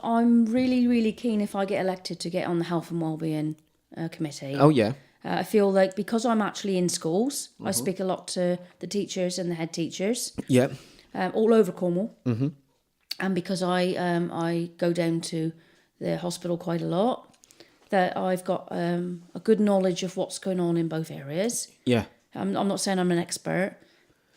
I'm really, really keen if I get elected to get on the health and wellbeing committee. Oh, yeah. I feel like because I'm actually in schools, I speak a lot to the teachers and the head teachers Yeah. all over Cornwall. Mm-hmm. And because I go down to the hospital quite a lot, that I've got a good knowledge of what's going on in both areas. Yeah. I'm not saying I'm an expert,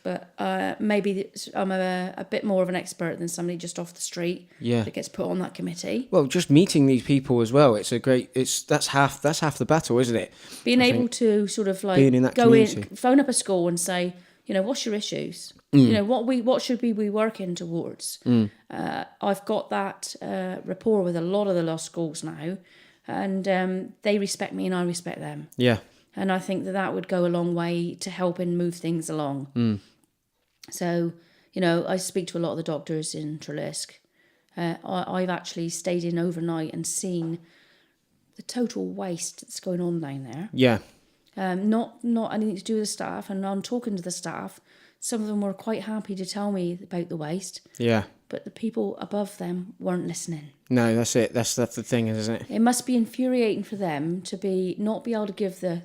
but maybe I'm a bit more of an expert than somebody just off the street that gets put on that committee. Well, just meeting these people as well, that's half the battle, isn't it? Being able to sort of like being in that go community. in, phone up a school and say, what's your issues? What should we be working towards? I've got that rapport with a lot of the lost schools now, and they respect me and I respect them. Yeah. And I think that would go a long way to helping move things along. So, I speak to a lot of the doctors in Treliske. I've actually stayed in overnight and seen the total waste that's going on down there. Yeah. Not anything to do with the staff. And I'm talking to the staff. Some of them were quite happy to tell me about the waste. Yeah. But the people above them weren't listening. No, that's it. That's the thing, isn't it? It must be infuriating for them to not be able to give the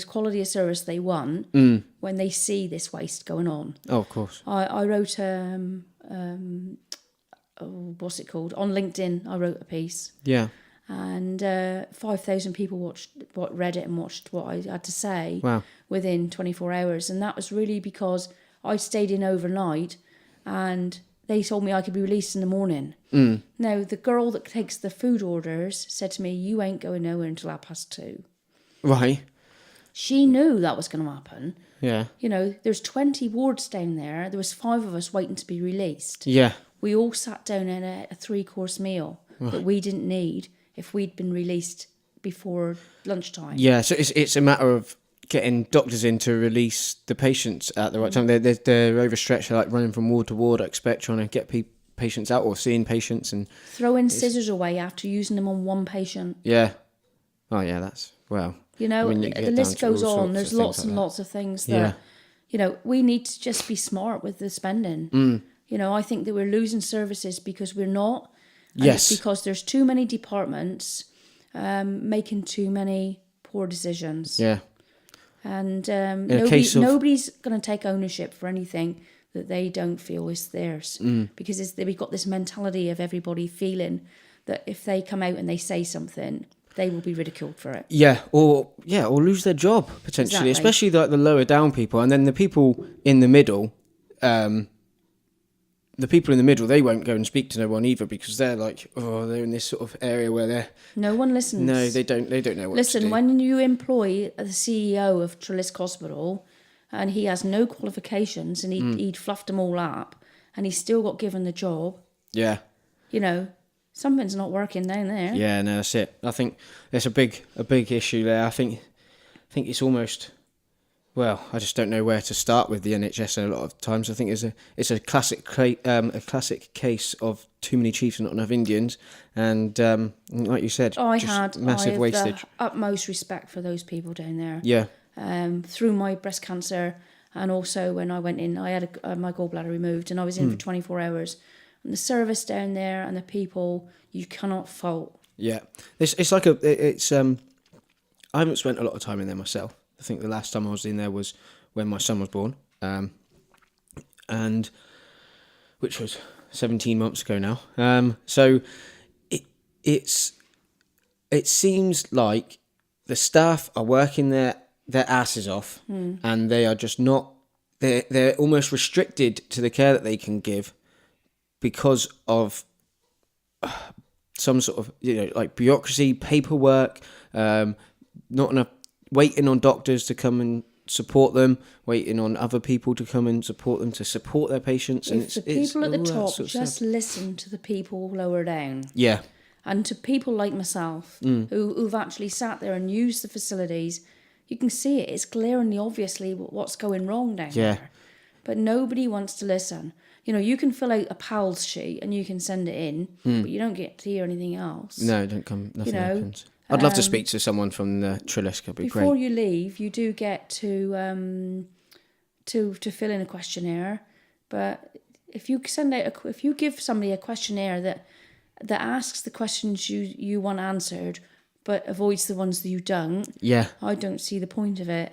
quality of service they want when they see this waste going on. Oh, of course. I wrote what's it called? On LinkedIn, I wrote a piece. Yeah. And 5,000 people read it and watched what I had to say. Wow. Within 24 hours. And that was really because I stayed in overnight and they told me I could be released in the morning. Now, the girl that takes the food orders said to me, you ain't going nowhere until 2:30. Right. She knew that was going to happen. Yeah. There's 20 wards down there. There was 5 of us waiting to be released. Yeah. We all sat down and ate a 3-course meal that we didn't need if we'd been released before lunchtime. Yeah, so it's a matter of getting doctors in to release the patients at the right time. They're overstretched, they're like running from ward to ward, I expect, trying to get patients out or seeing patients. And throwing scissors away after using them on one patient. Yeah. Oh, yeah, that's, well. The list goes on. There's lots and lots of things that, we need to just be smart with the spending. I think that we're losing services because we're not. And yes. It's because there's too many departments making too many poor decisions. Yeah. And nobody's going to take ownership for anything that they don't feel is theirs. Because we've got this mentality of everybody feeling that if they come out and they say something, they will be ridiculed for it. Or lose their job potentially, Exactly. especially like the lower down people, and then the people in the middle. The people in the middle, they won't go and speak to no one either because they're like, they're in this sort of area where no one listens. No, they don't know what to do. Listen, when you employ the CEO of Treliske Hospital and he has no qualifications and he'd fluffed them all up and he still got given the job. Yeah. Something's not working down there. Yeah, no, that's it. I think there's a big issue there. I think it's almost, well, I just don't know where to start with the NHS. A lot of times, I think it's a classic case of too many chiefs and not enough Indians, and like you said, massive wastage. The utmost respect for those people down there. Yeah. Through my breast cancer, and also when I went in, I had my gallbladder removed, and I was in for 24 hours. And the service down there and the people, you cannot fault. Yeah, it's like I haven't spent a lot of time in there myself. I think the last time I was in there was when my son was born, and which was 17 months ago now. So it seems like the staff are working their asses off, and they are just not. They're almost restricted to the care that they can give because of some sort of like bureaucracy, paperwork, not enough. Waiting on doctors to come and support them, waiting on other people to come and support them to support their patients. And the people at the top just listen to the people lower down. Yeah. And to people like myself who've actually sat there and used the facilities, you can see it. It's glaringly obviously what's going wrong down there. But nobody wants to listen. You can fill out a PALS sheet and you can send it in, but you don't get to hear anything else. No, nothing happens. I'd love to speak to someone from the Treliske. It'd be great. Before you leave, you do get to fill in a questionnaire. But if you give somebody a questionnaire that that asks the questions you want answered, but avoids the ones that you don't. Yeah. I don't see the point of it.